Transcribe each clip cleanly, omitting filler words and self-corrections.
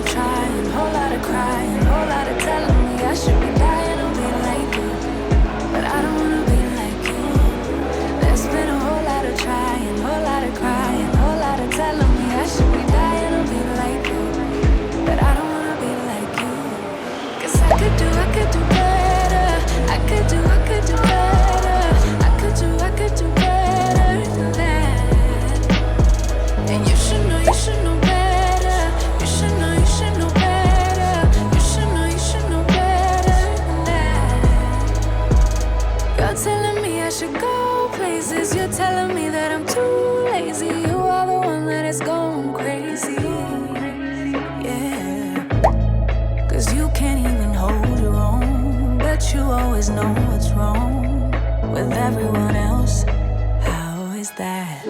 of trying, whole lot of crying, whole lot of telling me I should be dying to be like you, but I don't wanna be like you. There's been a whole lot of trying, whole lot of crying, whole lot of telling me I should be dying to be like you, but I don't wanna be like you. 'Cause I could do better. I could do better. I could do better than that. And you should know better. You should know better. You should know better than that. You're telling me I should go places. You're telling me that I'm too lazy. You are the one that is going crazy. Yeah. 'Cause you can't even hold your own, but you always know what's wrong with everyone else. How is that?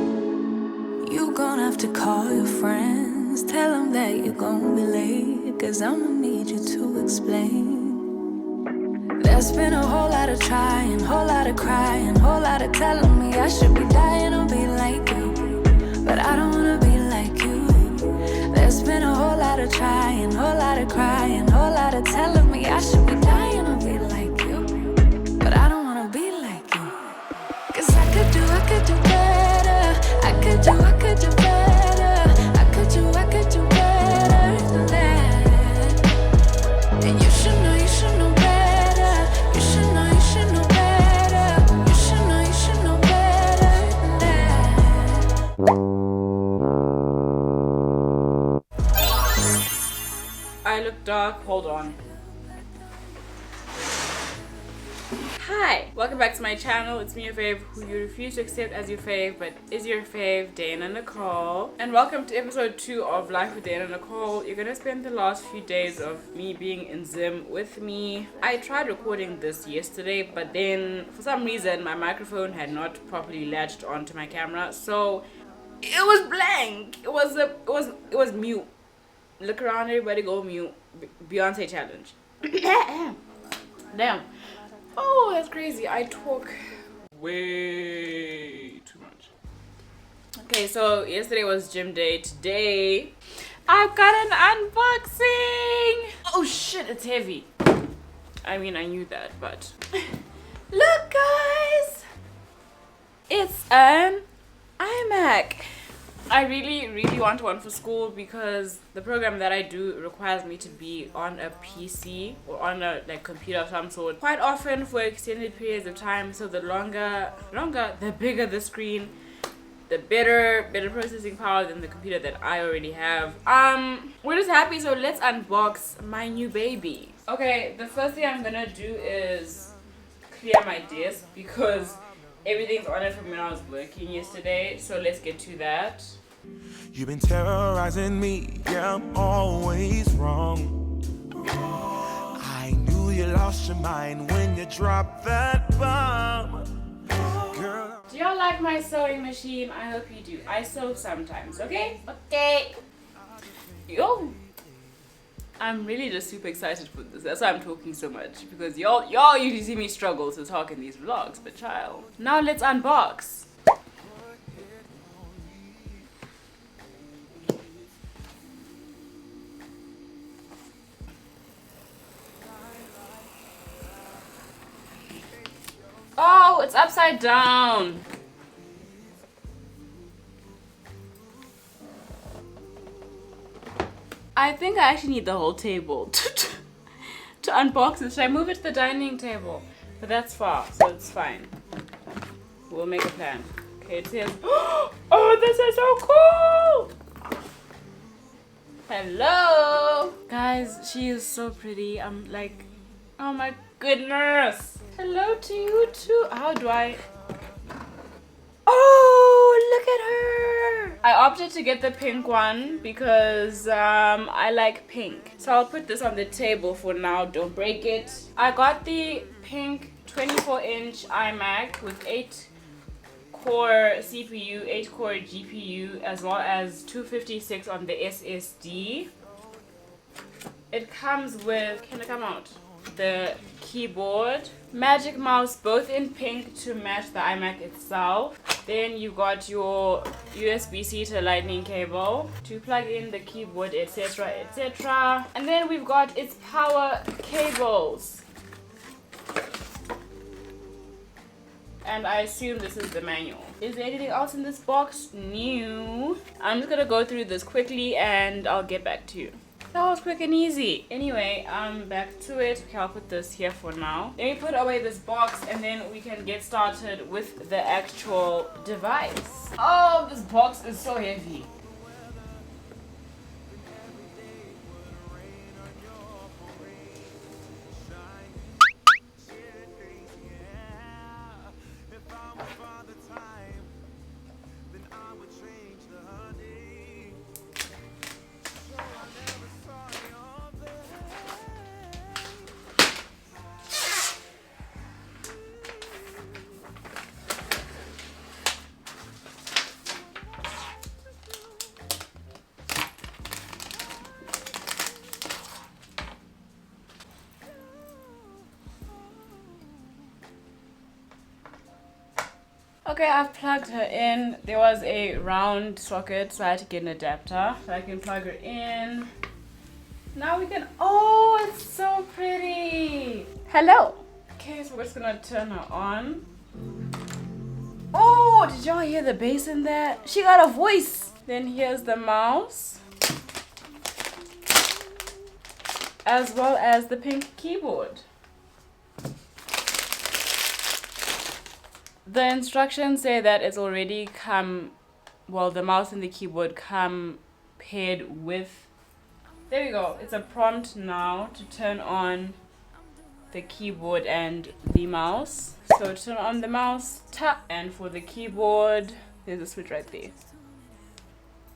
You gonna have to call your friends, tell them that you're gonna be late, 'cause I'ma need you to explain. There's been a whole lot of trying, whole lot of crying, whole lot of telling me I should be dying to be like you, but I don't wanna be like you. There's been a whole lot of trying, whole lot of crying, whole lot of telling me I should be dying to be like you, but I don't wanna be like you. 'Cause I could do better. I could do better. I could do better than that. And you should know better. You should know better. You should know better than that. I look dark. Hold on. Hi, welcome back to my channel. It's me, your fave, who you refuse to accept as your fave, but is your fave, Dana Nicole. And welcome to episode 2 of Life with Dana Nicole. You're gonna spend the last few days of me being in Zim with me. I tried recording this yesterday, but then for some reason my microphone had not properly latched onto my camera, so it was blank. It was mute. Look around, everybody go mute. Beyonce challenge. Damn. Oh, that's crazy. I talk way too much. Okay, so yesterday was gym day. Today, I've got an unboxing. Oh shit, it's heavy. I mean, I knew that, but look, guys. It's an iMac. I really want one for school because the program that I do requires me to be on a PC or on a computer of some sort quite often for extended periods of time. So the the bigger the screen, the better processing power than the computer that I already have. We're just happy, so let's unbox my new baby. Okay, the first thing I'm gonna do is clear my desk because everything's on it from when I was working yesterday, so let's get to that. You've been terrorizing me, yeah, I'm always wrong. I knew you lost your mind when you dropped that bomb. Girl. Do y'all like my sewing machine? I hope you do. I sew sometimes, okay? Okay. Yo. I'm really just super excited for this. That's why I'm talking so much, because y'all usually see me struggle to talk in these vlogs, but child. Now let's unbox. Oh, it's upside down. I think I actually need the whole table to unbox it. Should I move it to the dining table? But that's far, so it's fine. We'll make a plan. Okay, it says, oh, this is so cool! Hello! Guys, she is so pretty. I'm like, oh my goodness. Hello to you too. How do I... Oh, look at her! I opted to get the pink one because I like pink. So I'll put this on the table for now. Don't break it. I got the pink 24-inch iMac with 8-core CPU, 8-core GPU, as well as 256 on the SSD. It comes with... Can it come out? The keyboard, magic mouse, both in pink to match the iMac itself. Then you got your USB-C to lightning cable to plug in the keyboard, etc, etc. And then we've got its power cables. And I assume this is the manual. Is there anything else in this box? No. I'm just gonna go through this quickly and I'll get back to you. That was quick and easy. Anyway, back to it. Okay, I'll put this here for now. Let me put away this box and then we can get started with the actual device. Oh, this box is so heavy. Okay, I've plugged her in. There was a round socket, so I had to get an adapter so I can plug her in. Now we can, oh, it's so pretty. Hello. Okay, so we're just gonna turn her on. Oh, did y'all hear the bass in that? She got a voice. Then here's the mouse, as well as the pink keyboard. The instructions say that it's already come, well, the mouse and the keyboard come paired with, there we go, it's a prompt now to turn on the keyboard and the mouse. So turn on the mouse, tap, and for the keyboard, there's a switch right there.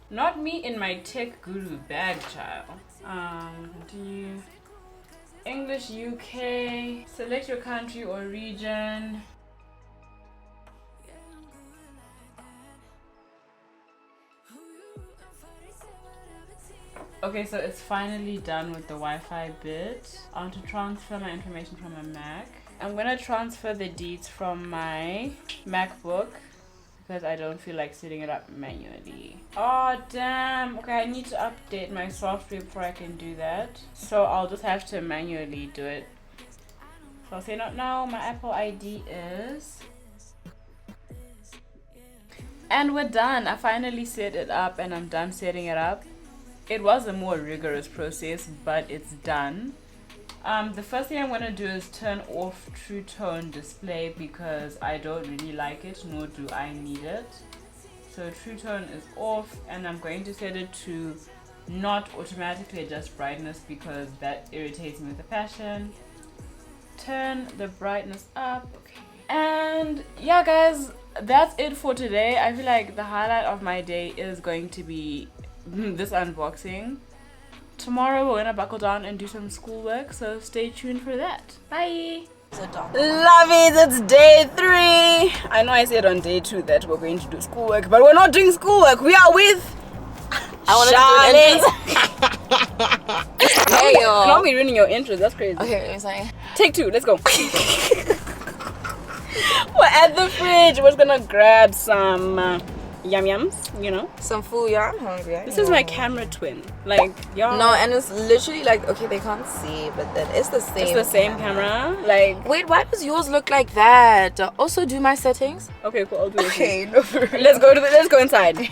Not me in my tech guru bag, child. Continue. English UK, select your country or region. Okay, so it's finally done with the Wi-Fi bit. I want to transfer my information from a Mac. I'm gonna transfer the deeds from my MacBook because I don't feel like setting it up manually. Oh damn, okay, I need to update my software before I can do that. So I'll just have to manually do it. So I'll say not now, my Apple ID is... And we're done. I finally set it up and I'm done setting it up. It was a more rigorous process, but it's done. The first thing I'm going to do is turn off True Tone display because I don't really like it, nor do I need it. So True Tone is off and I'm going to set it to not automatically adjust brightness because that irritates me with a passion. Turn the brightness up. Okay. And yeah guys, that's it for today. I feel like the highlight of my day is going to be this unboxing. Tomorrow we're gonna buckle down and do some schoolwork, so stay tuned for that. Bye. Lovies, it's day 3. I know I said on day 2 that we're going to do schoolwork, but we're not doing schoolwork. We are with Charmaine. Hey yo. Not me ruining your intro. That's crazy. Okay, I'm sorry. Take 2. Let's go. We're at the fridge. We're just gonna grab some yum yums, you know, some food. Yeah, I'm hungry. This is my camera twin, like y'all. No, and it's literally like, okay, they can't see, but then it's the same. It's the same camera. Like, wait, why does yours look like that? Also, do my settings. Okay, cool. I'll do it. Okay, no. Let's go inside.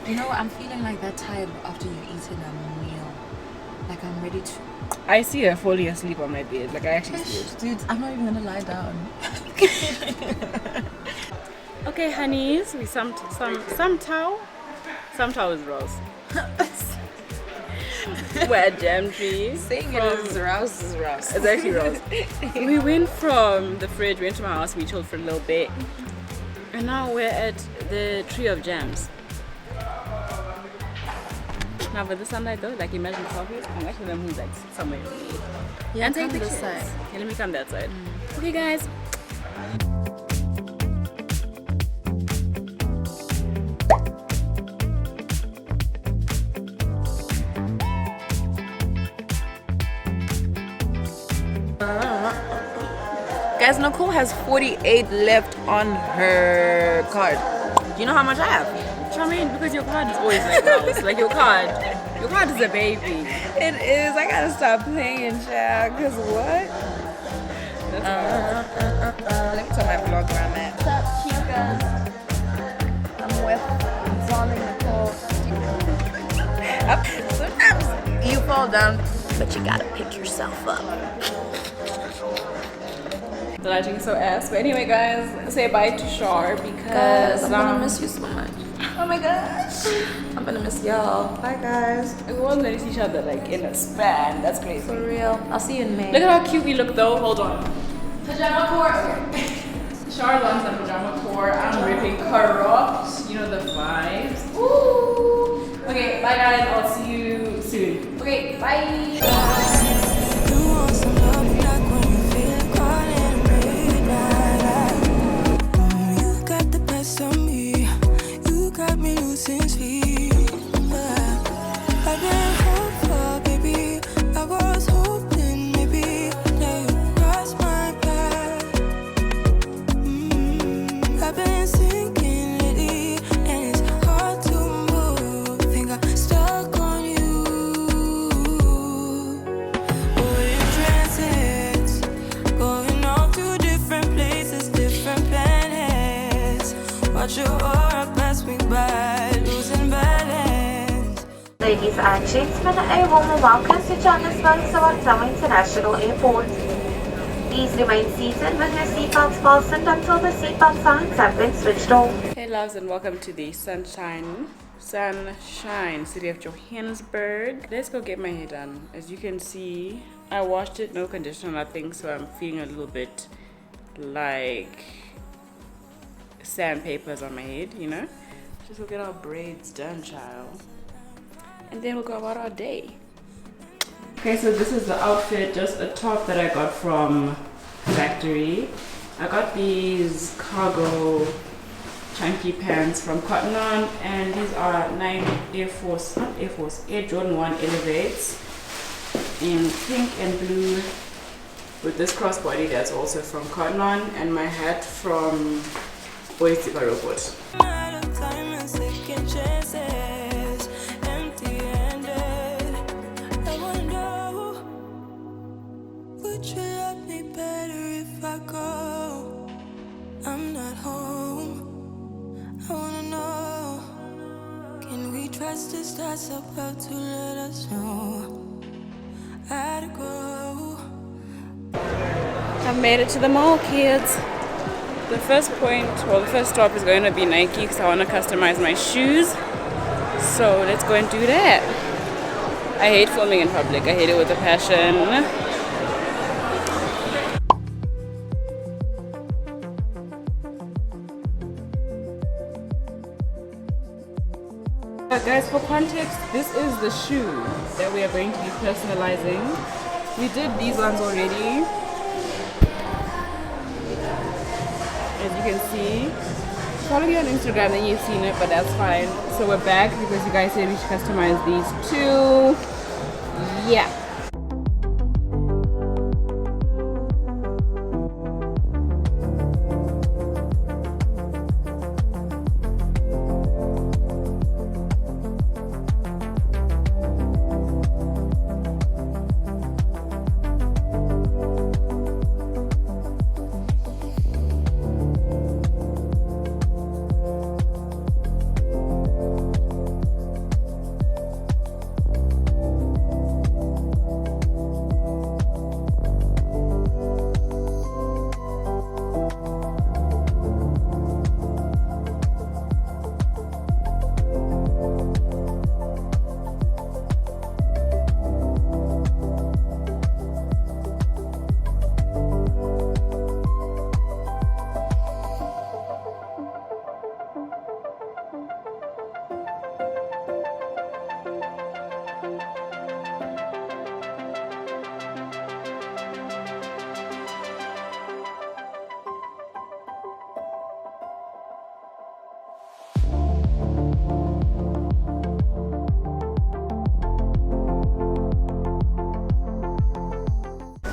You know, I'm feeling like that time after you've eaten a meal. Like I'm ready to. I see her falling asleep on my bed. Like I actually see it. Dude, I'm not even gonna lie down. Okay, honeys, we some towel. Some towel is rose. We're at Jam Tree. Saying it is Rouse is Rouse. It's actually Rouse. We went from the fridge, went to my house, we chilled for a little bit. And now we're at the Tree of Jams. Now with the sunlight though, like imagine coffee, I'm actually them who's like somewhere. Yeah, And take come the this kids. side. Okay, let me come that side. Okay guys. Guys, Nicole has 48 left on her card. Do you know how much I have? Charmaine, because your card is always like Rouse. Like your card is a baby. It is. I gotta stop playing, child. Cause what? Let me tell my vlog where I'm at. What's up, chicas? I'm with darling Nicole. Sometimes you fall down, but you gotta pick yourself up. The lighting is so ass. But anyway, guys, say bye to Char because Guys, I'm gonna miss you so much. Oh my gosh. I'm gonna miss y'all. Bye, guys. we won't let each other like in a span. That's crazy. For real. I'll see you in May. Look at how cute we look though. Hold on. Pajama core. Okay. Char loves the pajama core. I'm ripping corrupt. You know the vibes. Ooh. Okay, bye guys. I'll see you soon. Okay, bye. You want some love like when you feel caught in midnight. You got the best of me. You got me losing sleep. I've been hopeful, baby. I was hoping maybe that you'd cross my path. I've been sinking lately, and it's hard to move. Think I'm stuck on you. We're in transits, going off to different places, different planets. Watch your aura pass me by, losing balance. Ladies and gentlemen, a warm welcome to Johannesburg International Airport. Please remain seated with your seatbelts fastened until the seatbelt signs have been switched off. Hey loves, and welcome to the sunshine city of Johannesburg. Let's go get my hair done. As you can see, I washed it, no conditioner, nothing, so I'm feeling a little bit like sandpapers on my head, you know. Just go get our braids done, child, and then we'll go about our day. Okay, so this is the outfit, just a top that I got from factory. I got these cargo chunky pants from Cotton On, and these are Air Jordan 1 Elevates in pink and blue with this crossbody that's also from Cotton On, and my hat from YESSSIIRRR Robot. Out of time and second chances, empty-handed. I wonder, would you love me better if I go? I'm not home. I wanna know, can we trust the stars about to let us know how to go? I made it to the mall, kids. The first stop is going to be Nike because I want to customize my shoes. So let's go and do that. I hate filming in public. I hate it with a passion. Guys, for context, this is the shoe that we are going to be personalizing. We did these ones already. As you can see, follow me on Instagram, then you've seen it, but that's fine. So we're back because you guys said we should customize these too. Yeah.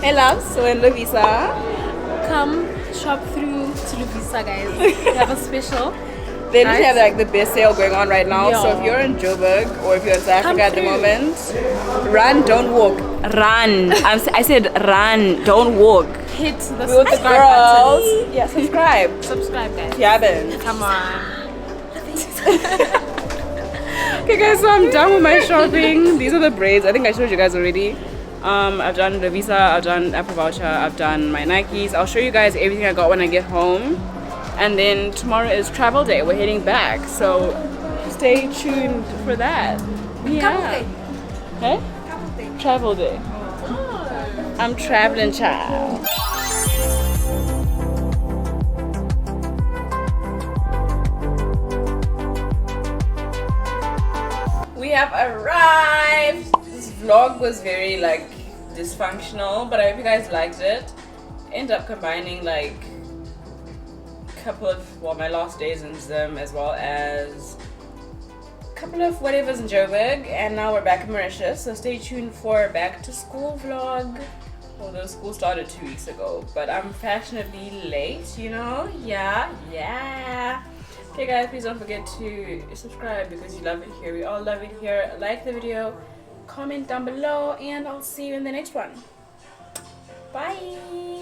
Hey loves, so in Lovisa. Come shop through to Lovisa, guys. We have a special. They literally have like the best sale going on right now. Yeah. So if you're in Joburg or if you're in South Africa at the moment, run, don't walk. Run. I said run, don't walk. Hit the We with the subscribe girls. button. Yeah, subscribe. Subscribe, guys. If you haven't. Come on. Okay guys, so I'm done with my shopping. These are the braids. I think I showed you guys already. I've done the Visa, I've done Apple Voucher, I've done my Nikes. I'll show you guys everything I got when I get home. And then tomorrow is travel day. We're heading back. So stay tuned for that. Yeah. Hey? Travel day. I'm traveling, child. We have arrived. This vlog was very like dysfunctional, but I hope you guys liked it. End up combining like a couple of my last days in Zim as well as a couple of whatevers in Joburg, and now we're back in Mauritius. So stay tuned for back to school vlog. Although school started 2 weeks ago, but I'm fashionably late, you know? Yeah. Okay guys, please don't forget to subscribe because you love it here. We all love it here. Like the video, comment down below, and I'll see you in the next one. Bye!